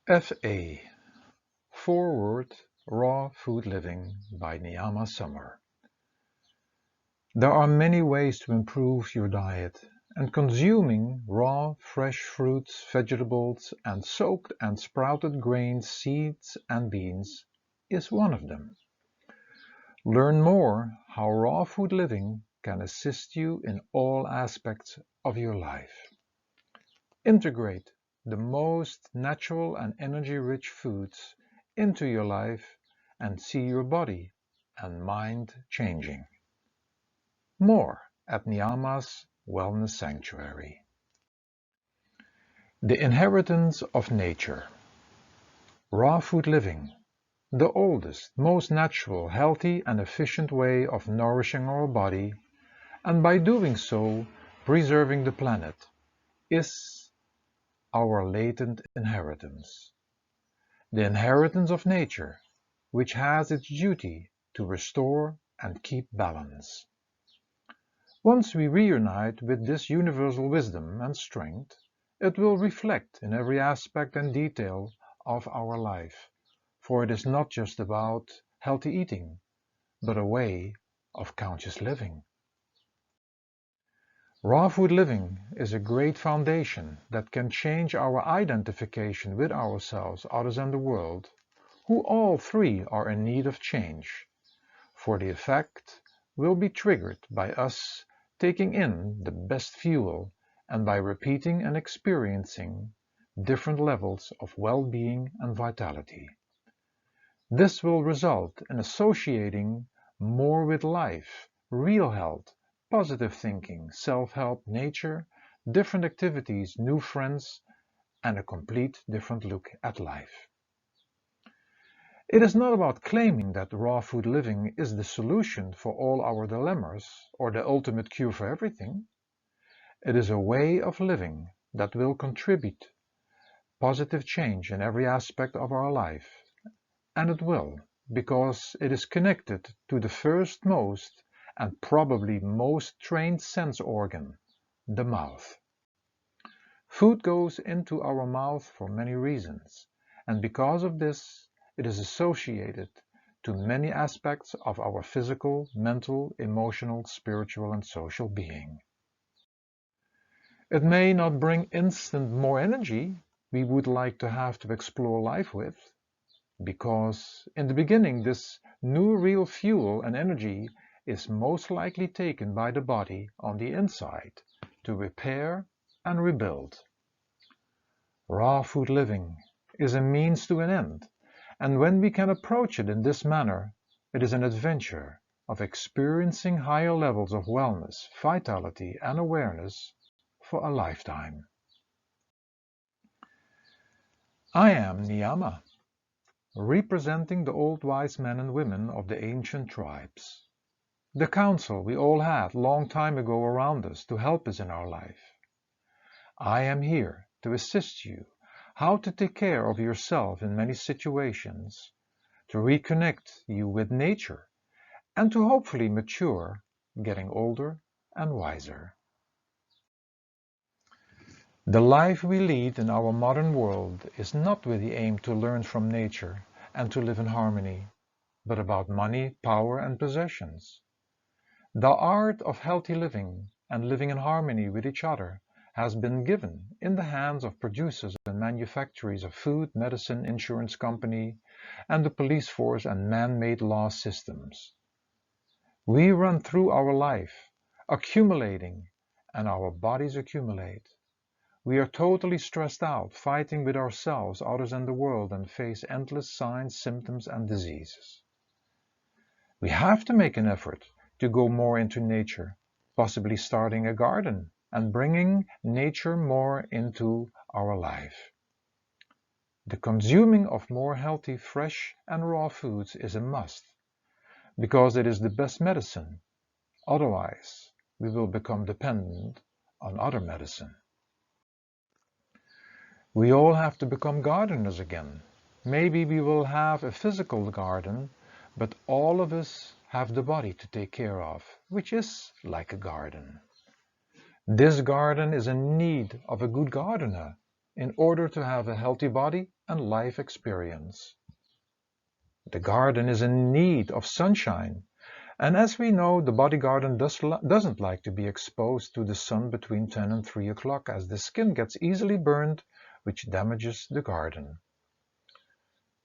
F.A. Foreword, Raw Food Living by Niamha. There are many ways to improve your diet, and consuming raw, fresh fruits, vegetables, and soaked and sprouted grains, seeds, and beans is one of them. Learn more how raw food living can assist you in all aspects of your life. Integrate the most natural and energy-rich foods into your life and see your body and mind changing. More at Niamha's Wellness Sanctuary. The inheritance of nature. Raw food living. The oldest, most natural, healthy and efficient way of nourishing our body, and by doing so, preserving the planet, is our latent inheritance. The inheritance of nature, which has its duty to restore and keep balance. Once we reunite with this universal wisdom and strength, it will reflect in every aspect and detail of our life, for it is not just about healthy eating, but a way of conscious living. Raw food living is a great foundation that can change our identification with ourselves, others, and the world, who all three are in need of change, for the effect will be triggered by us taking in the best fuel and by repeating and experiencing different levels of well-being and vitality. This will result in associating more with life, real health, positive thinking, self-help, nature, different activities, new friends, and a complete different look at life. It is not about claiming that raw food living is the solution for all our dilemmas or the ultimate cure for everything. It is a way of living that will contribute positive change in every aspect of our life, and it will, because it is connected to the first most and probably most trained sense organ, the mouth. Food goes into our mouth for many reasons, and because of this, it is associated to many aspects of our physical, mental, emotional, spiritual, and social being. It may not bring instant more energy we would like to have to explore life with, because in the beginning this new real fuel and energy is most likely taken by the body on the inside to repair and rebuild. Raw food living is a means to an end, and when we can approach it in this manner, it is an adventure of experiencing higher levels of wellness, vitality, and awareness for a lifetime. I am Niamha, representing the old wise men and women of the ancient tribes, the counsel we all had long time ago around us to help us in our life. I am here to assist you how to take care of yourself in many situations, to reconnect you with nature, and to hopefully mature, getting older and wiser. The life we lead in our modern world is not with the aim to learn from nature and to live in harmony, but about money, power, and possessions. The art of healthy living and living in harmony with each other has been given in the hands of producers and manufacturers of food, medicine, insurance company, and the police force and man-made law systems. We run through our life, accumulating, and our bodies accumulate. We are totally stressed out, fighting with ourselves, others, and the world, and face endless signs, symptoms, and diseases. We have to make an effort to go more into nature, possibly starting a garden and bringing nature more into our life. The consuming of more healthy, fresh, and raw foods is a must, because it is the best medicine. Otherwise, we will become dependent on other medicine. We all have to become gardeners again. Maybe we will have a physical garden, but all of us have the body to take care of, which is like a garden. This garden is in need of a good gardener, in order to have a healthy body and life experience. The garden is in need of sunshine, and as we know, the body garden doesn't like to be exposed to the sun between 10 and 3 o'clock, as the skin gets easily burned, which damages the garden.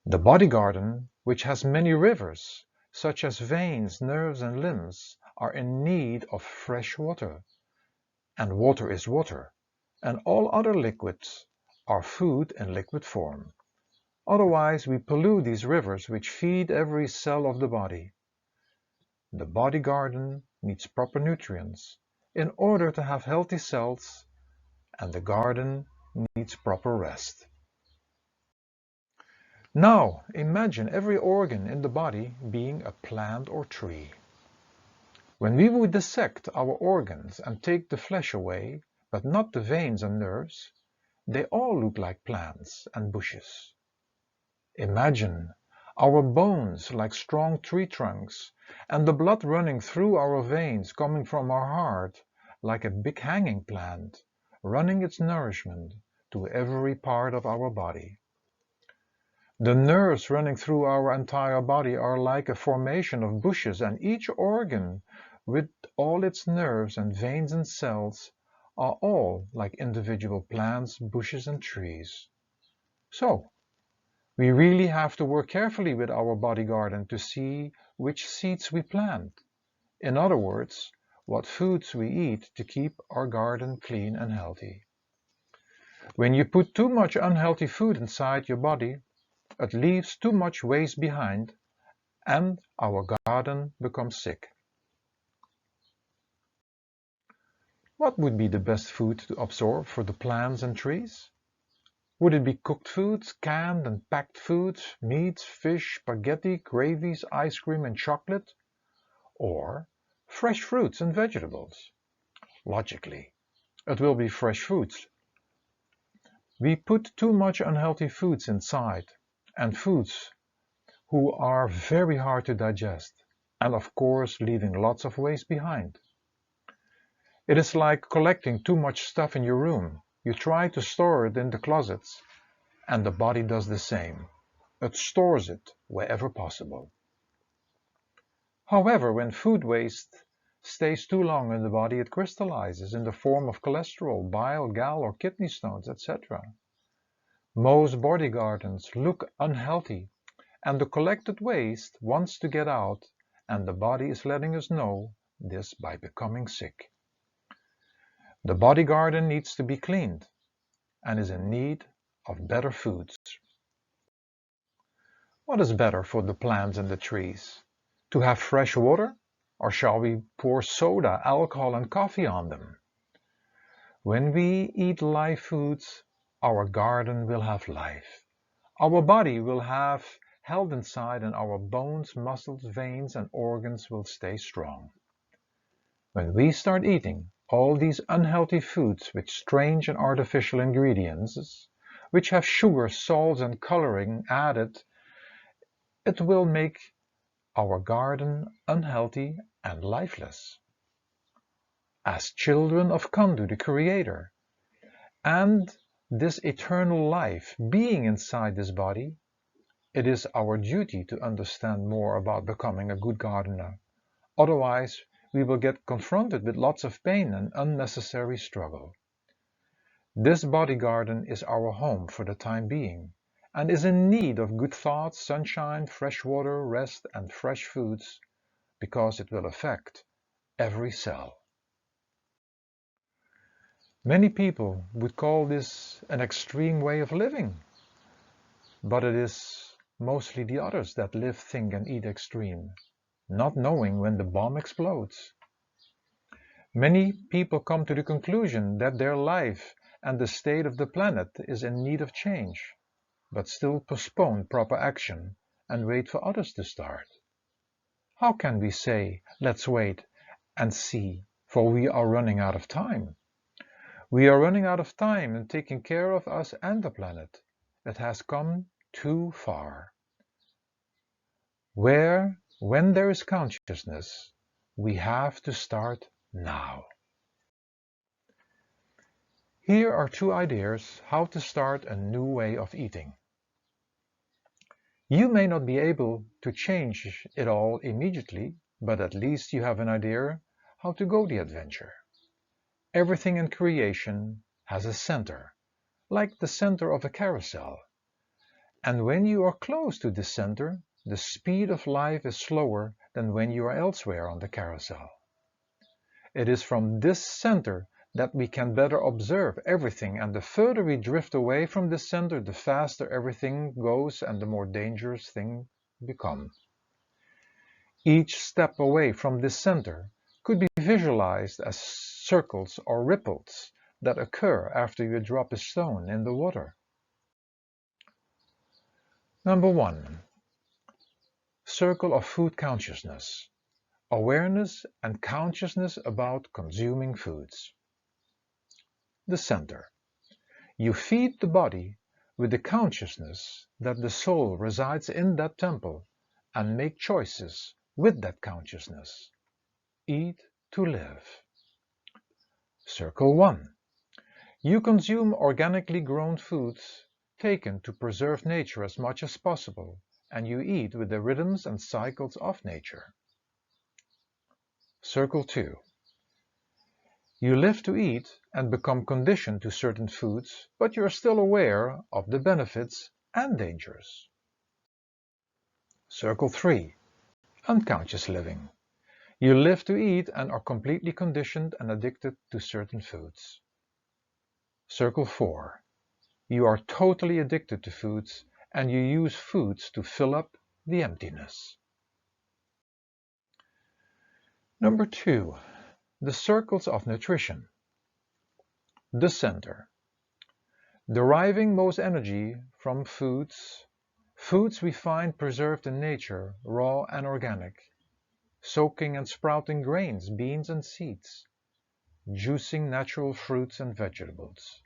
The body garden, which has many rivers, such as veins, nerves, and limbs, are in need of fresh water. And water is water, and all other liquids are food in liquid form. Otherwise, we pollute these rivers which feed every cell of the body. The body garden needs proper nutrients in order to have healthy cells, and the garden needs proper rest. Now, imagine every organ in the body being a plant or tree. When we would dissect our organs and take the flesh away, but not the veins and nerves, they all look like plants and bushes. Imagine our bones like strong tree trunks, and the blood running through our veins coming from our heart like a big hanging plant, running its nourishment to every part of our body. The nerves running through our entire body are like a formation of bushes, and each organ with all its nerves and veins and cells are all like individual plants, bushes and trees. So, we really have to work carefully with our body garden to see which seeds we plant. In other words, what foods we eat to keep our garden clean and healthy. When you put too much unhealthy food inside your body, it leaves too much waste behind, and our garden becomes sick. What would be the best food to absorb for the plants and trees? Would it be cooked foods, canned and packed foods, meats, fish, spaghetti, gravies, ice cream and chocolate? Or fresh fruits and vegetables? Logically, it will be fresh fruits. We put too much unhealthy foods inside, and foods who are very hard to digest, and of course leaving lots of waste behind. It is like collecting too much stuff in your room. You try to store it in the closets, and the body does the same. It stores it wherever possible. However, when food waste stays too long in the body, it crystallizes in the form of cholesterol, bile, gall, or kidney stones, etc. Most body gardens look unhealthy, and the collected waste wants to get out, and the body is letting us know this by becoming sick. The body garden needs to be cleaned and is in need of better foods. What is better for the plants and the trees? To have fresh water, or shall we pour soda, alcohol and coffee on them? When we eat live foods, our garden will have life. Our body will have health inside, and our bones, muscles, veins and organs will stay strong. When we start eating all these unhealthy foods with strange and artificial ingredients, which have sugar, salts and coloring added, it will make our garden unhealthy and lifeless. As children of Kandu, the Creator, and this eternal life being inside this body, it is our duty to understand more about becoming a good gardener. Otherwise, we will get confronted with lots of pain and unnecessary struggle. This body garden is our home for the time being, and is in need of good thoughts, sunshine, fresh water, rest, and fresh foods, because it will affect every cell. Many people would call this an extreme way of living, but it is mostly the others that live, think, and eat extreme, not knowing when the bomb explodes. Many people come to the conclusion that their life and the state of the planet is in need of change, but still postpone proper action and wait for others to start. How can we say, let's wait and see, for we are running out of time? We are running out of time in taking care of us and the planet. It has come too far. When there is consciousness, we have to start now. Here are 2 ideas how to start a new way of eating. You may not be able to change it all immediately, but at least you have an idea how to go the adventure. Everything in creation has a center, like the center of a carousel. And when you are close to this center, the speed of life is slower than when you are elsewhere on the carousel. It is from this center that we can better observe everything, and the further we drift away from this center, the faster everything goes and the more dangerous things become. Each step away from this center could be visualized as circles or ripples that occur after you drop a stone in the water. Number 1. Circle of food consciousness. Awareness and consciousness about consuming foods. The center. You feed the body with the consciousness that the soul resides in that temple and make choices with that consciousness. Eat to live. Circle 1. You consume organically grown foods taken to preserve nature as much as possible, and you eat with the rhythms and cycles of nature. Circle 2. You live to eat and become conditioned to certain foods, but you are still aware of the benefits and dangers. Circle 3. Unconscious living. You live to eat and are completely conditioned and addicted to certain foods. Circle 4. You are totally addicted to foods and you use foods to fill up the emptiness. Number 2. The circles of nutrition. The center. Deriving most energy from foods we find preserved in nature, raw and organic, soaking and sprouting grains, beans and seeds, juicing natural fruits and vegetables,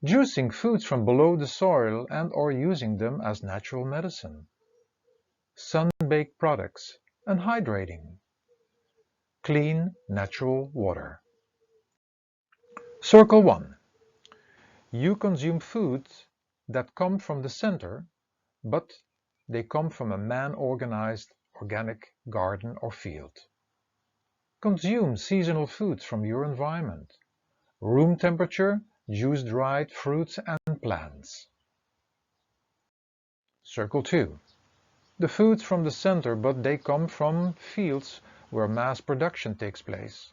juicing foods from below the soil and or using them as natural medicine, sun-baked products and hydrating, clean natural water. Circle 1. You consume foods that come from the center, but they come from a man-organized organic garden or field. Consume seasonal foods from your environment, room temperature, juice-dried fruits and plants. Circle 2. The foods from the center, but they come from fields where mass production takes place.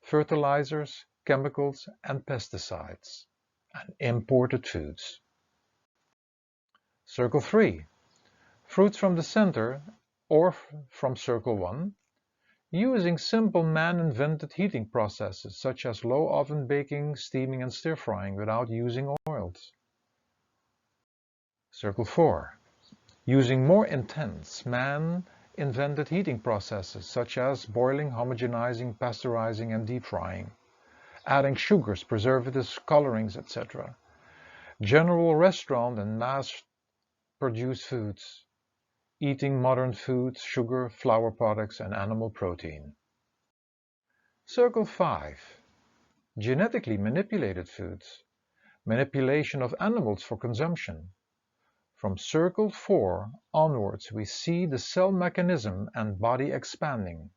Fertilizers, chemicals and pesticides, and imported foods. Circle 3. Fruits from the center or from Circle 1, using simple man-invented heating processes such as low oven baking, steaming and stir-frying without using oils. Circle 4. Using more intense man-invented heating processes such as boiling, homogenizing, pasteurizing and deep frying, adding sugars, preservatives, colorings, etc. General restaurant and mass-produced foods, eating modern foods, sugar, flour products and animal protein. Circle 5. Genetically manipulated foods, manipulation of animals for consumption. From Circle 4 onwards we see the cell mechanism and body expanding.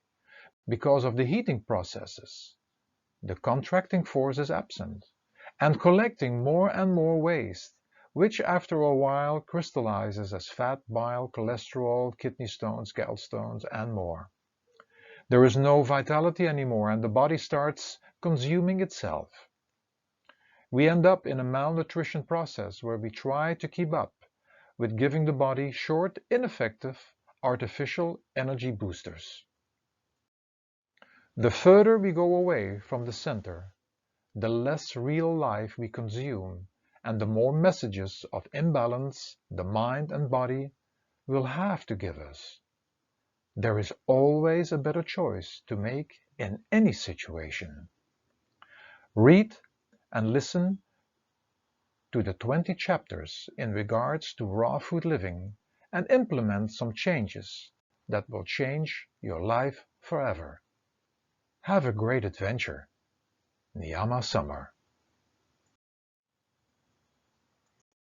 Because of the heating processes, the contracting force is absent, and collecting more and more waste, which after a while crystallizes as fat, bile, cholesterol, kidney stones, gallstones, and more. There is no vitality anymore, and the body starts consuming itself. We end up in a malnutrition process where we try to keep up with giving the body short, ineffective, artificial energy boosters. The further we go away from the center, the less real life we consume, and the more messages of imbalance the mind and body will have to give us. There is always a better choice to make in any situation. Read and listen to the 20 chapters in regards to raw food living and implement some changes that will change your life forever. Have a great adventure. Niamha Summer.